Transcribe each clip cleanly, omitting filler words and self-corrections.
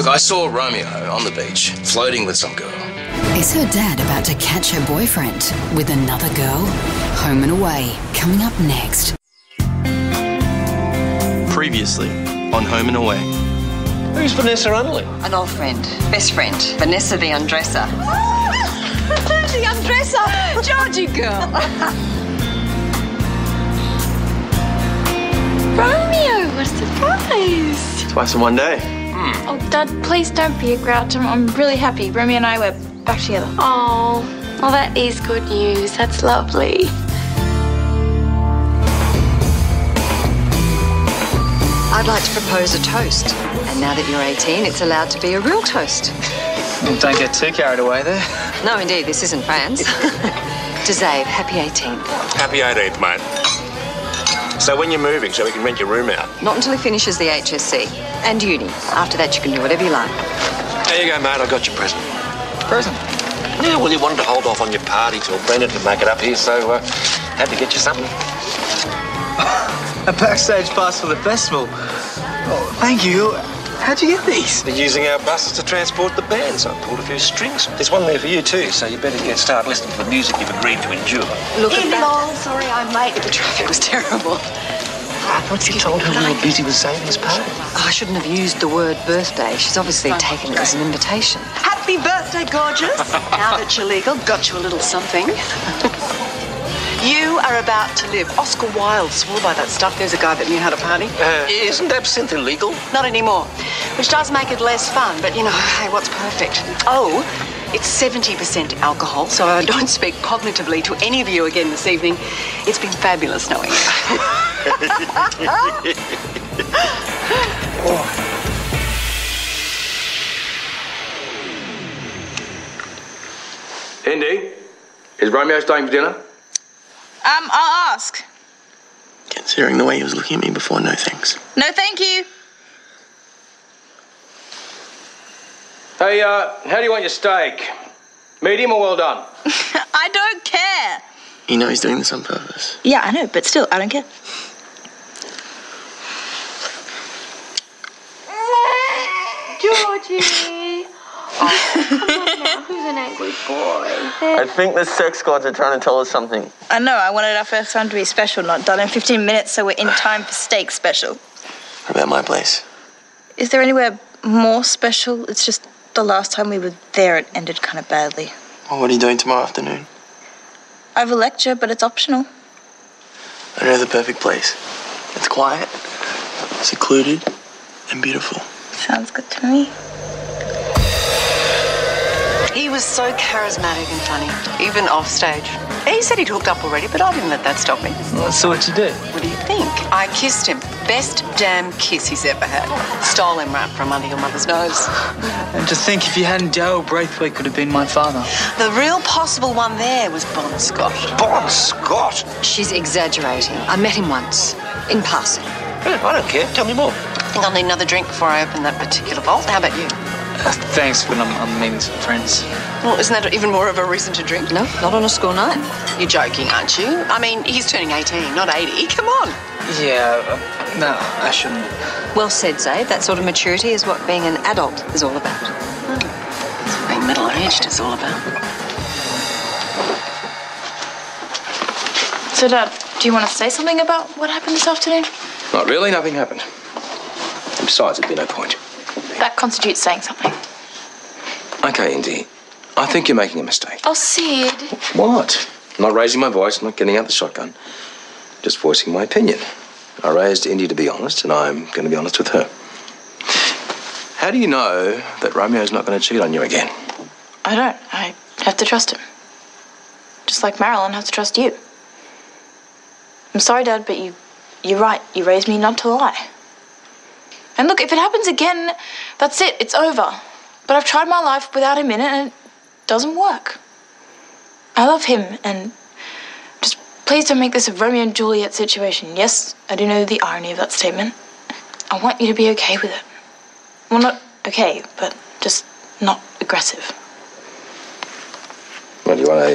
Look, I saw Romeo on the beach, floating with some girl. Is her dad about to catch her boyfriend with another girl? Home and Away, coming up next. Previously on Home and Away. Who's Vanessa Underling? An old friend, best friend, Vanessa the undresser. The undresser, Georgie girl. Romeo, what a surprise. Twice in one day. Oh, Dad, please don't be a grouch. I'm really happy. Romeo and I were back together. Oh, well, that is good news. That's lovely. I'd like to propose a toast. And now that you're 18, it's allowed to be a real toast. Well, don't get too carried away there. No, indeed, this isn't France. To Zabe, happy 18th. Happy 18th, mate. So when you're moving, so we can rent your room out? Not until he finishes the HSC and uni. After that, you can do whatever you like. There you go, mate. I got your present. Present? Yeah, well, you wanted to hold off on your party till Brendan could make it up here, so had to get you something. A backstage pass for the festival. Oh, thank you. How'd you get these? We're using our buses to transport the band, so I pulled a few strings. There's one there for you too, so you better start listening to the music you've agreed to endure. Look at that. Sorry, I'm late. The traffic was terrible. I thought you told her we were busy with savings pay. Oh, I shouldn't have used the word birthday. She's obviously taken it as an invitation. Happy birthday, gorgeous. Now that you're legal, got you a little something. You are about to live. Oscar Wilde swore by that stuff. There's a guy that knew how to party. Isn't absinthe illegal? Not anymore. Which does make it less fun, but you know, hey, what's perfect? Oh, it's 70% alcohol, so I don't speak cognitively to any of you again this evening. It's been fabulous knowing you. Indy, is Romeo staying for dinner? I'll ask. Considering the way he was looking at me before, no thanks. No, thank you. Hey, how do you want your steak? Medium or well done? I don't care. You know he's doing this on purpose. Yeah, I know, but still, I don't care. Georgie. Oh, come on now. Who's an angry boy? I think the sex gods are trying to tell us something. I know, I wanted our first time to be special, not done in 15 minutes, so we're in time for steak special. What about my place? Is there anywhere more special? It's just the last time we were there, it ended kind of badly. Well, what are you doing tomorrow afternoon? I have a lecture, but it's optional. I know the perfect place. It's quiet, secluded, and beautiful. Sounds good to me. He was so charismatic and funny, even off stage. He said he'd hooked up already, but I didn't let that stop me. Well, so what'd you do? What do you think? I kissed him. Best damn kiss he's ever had. Stole him right from under your mother's nose. And to think if you hadn't, Daryl Braithwaite could have been my father. The real possible one there was Bon Scott. Bon Scott? She's exaggerating. I met him once, in passing. I don't care. Tell me more. I think I'll need another drink before I open that particular vault. How about you? Thanks, but I'm meeting some friends. Well, isn't that even more of a reason to drink? No, not on a school night. You're joking, aren't you? I mean, he's turning 18, not 80. Come on. Yeah, no, I shouldn't. Well said, Zabe. That sort of maturity is what being an adult is all about. That's what being middle-aged is all about. So, Dad, do you want to say something about what happened this afternoon? Not really, nothing happened. And besides, there'd be no point. That constitutes saying something. Okay, Indy, I think you're making a mistake. Oh, Sid. What? I'm not raising my voice, I'm not getting out the shotgun. Just voicing my opinion. I raised Indy to be honest, and I'm going to be honest with her. How do you know that Romeo's not going to cheat on you again? I don't. I have to trust him. Just like Marilyn has to trust you. I'm sorry, Dad, but you're right. You raised me not to lie. And look, if it happens again, that's it. It's over. But I've tried my life without him in it, and it doesn't work. I love him, and just please don't make this a Romeo and Juliet situation. Yes, I do know the irony of that statement. I want you to be okay with it. Well, not okay, but just not aggressive. Well, you want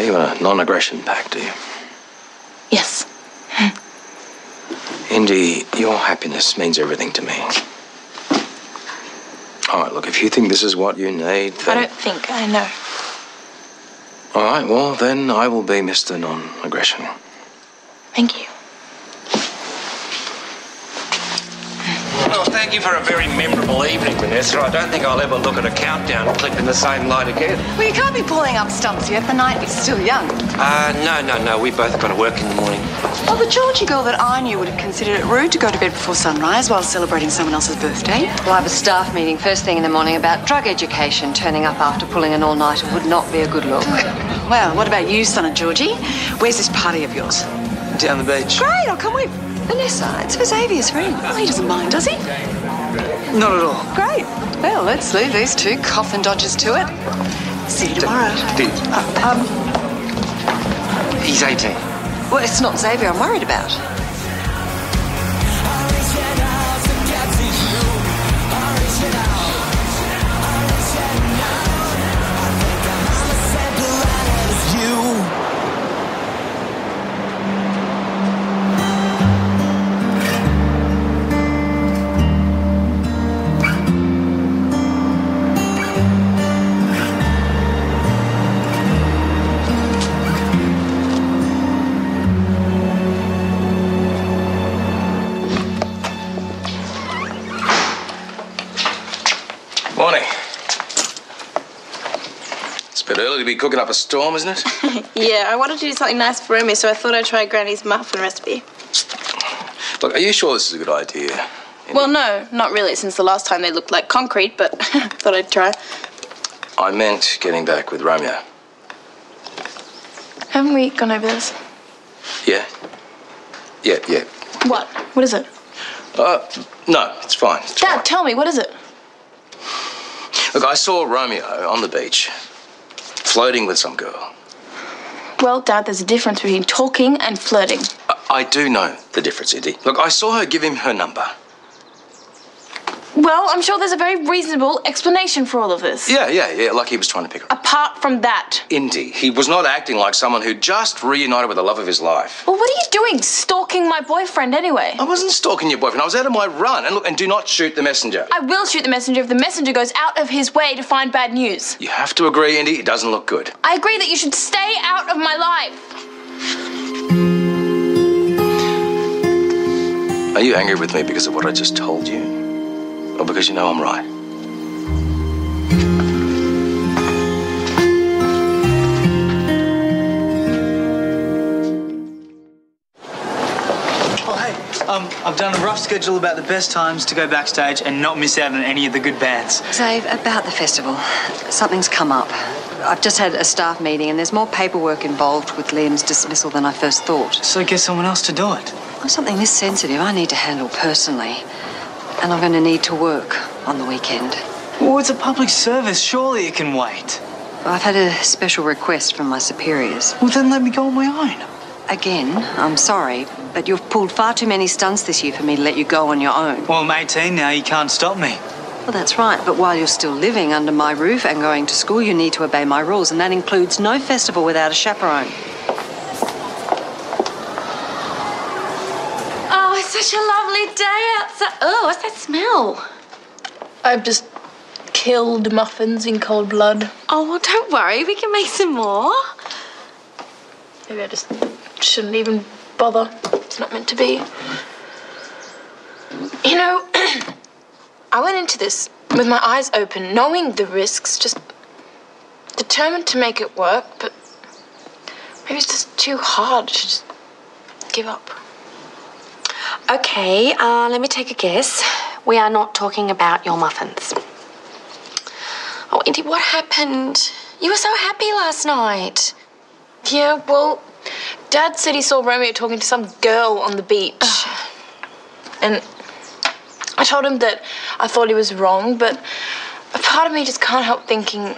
you want a non-aggression pact, do you? Yes. Indy, your happiness means everything to me. All right, look, if you think this is what you need, then... I don't think, I know. All right, well, then I will be Mr. Non-Aggression. Thank you. Well, thank you for a very memorable evening, Vanessa. I don't think I'll ever look at a countdown clip in the same light again. Well, you can't be pulling up stumps yet. The night is still young. No. We both got to work in the morning. Well, the Georgie girl that I knew would have considered it rude to go to bed before sunrise while celebrating someone else's birthday. Well, I have a staff meeting first thing in the morning about drug education. Turning up after pulling an all-nighter would not be a good look. Well, what about you, son of Georgie? Where's this party of yours? Down the beach. Great, I'll come with. Vanessa, it's for Xavier's friend. Well, he doesn't mind, does he? Not at all. Great. Well, let's leave these two coffin dodgers to it. See you tomorrow. He's 18. Well, it's not Xavier I'm worried about. Morning. It's a bit early to be cooking up a storm, isn't it? Yeah, I wanted to do something nice for Romeo, so I thought I'd try Granny's muffin recipe. Look, are you sure this is a good idea? Well, no, not really, since the last time they looked like concrete, but thought I'd try. I meant getting back with Romeo. Haven't we gone over this? Yeah. Yeah. What? What is it? No, it's fine. It's Dad, fine. tell me, what is it? Look, I saw Romeo on the beach, flirting with some girl. Well, Dad, there's a difference between talking and flirting. I do know the difference, Indy. Look, I saw her give him her number. Well, I'm sure there's a very reasonable explanation for all of this. Yeah, like he was trying to pick her up. Apart from that. Indy, he was not acting like someone who just reunited with the love of his life. Well, what are you doing, stalking my boyfriend anyway? I wasn't stalking your boyfriend. I was out of my run. And look, and do not shoot the messenger. I will shoot the messenger if the messenger goes out of his way to find bad news. You have to agree, Indy, it doesn't look good. I agree that you should stay out of my life. Are you angry with me because of what I just told you? Or because you know I'm right? Oh, hey, I've done a rough schedule about the best times to go backstage and not miss out on any of the good bands. Dave, about the festival, something's come up. I've just had a staff meeting and there's more paperwork involved with Liam's dismissal than I first thought. So get someone else to do it. Well, something this sensitive I need to handle personally. And I'm going to need to work on the weekend. Well, it's a public service. Surely it can wait. Well, I've had a special request from my superiors. Well, then let me go on my own. Again, I'm sorry, but you've pulled far too many stunts this year for me to let you go on your own. Well, I'm 18 now. You can't stop me. Well, that's right, but while you're still living under my roof and going to school, you need to obey my rules, and that includes no festival without a chaperone. Oh, it's such a lovely day outside. Oh, what's that smell? I've just killed muffins in cold blood. Oh, well, don't worry. We can make some more. Maybe I just shouldn't even bother. It's not meant to be. You know, I went into this with my eyes open, knowing the risks, just determined to make it work, but maybe it's just too hard to just give up. Okay, let me take a guess. We are not talking about your muffins. Oh, Indy, what happened? You were so happy last night. Yeah, well, Dad said he saw Romeo talking to some girl on the beach. And I told him that I thought he was wrong, but a part of me just can't help thinking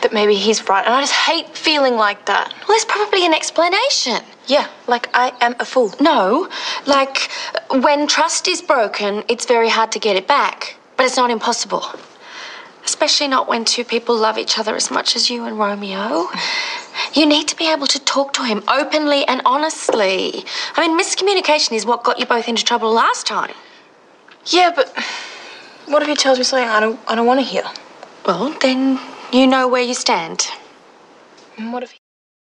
that maybe he's right. And I just hate feeling like that. Well, there's probably an explanation. Yeah, like I am a fool. No, like when trust is broken, it's very hard to get it back, but it's not impossible. Especially not when two people love each other as much as you and Romeo. You need to be able to talk to him openly and honestly. I mean, miscommunication is what got you both into trouble last time. Yeah, but What if he tells me something I don't want to hear? Well, then you know where you stand. And what if he...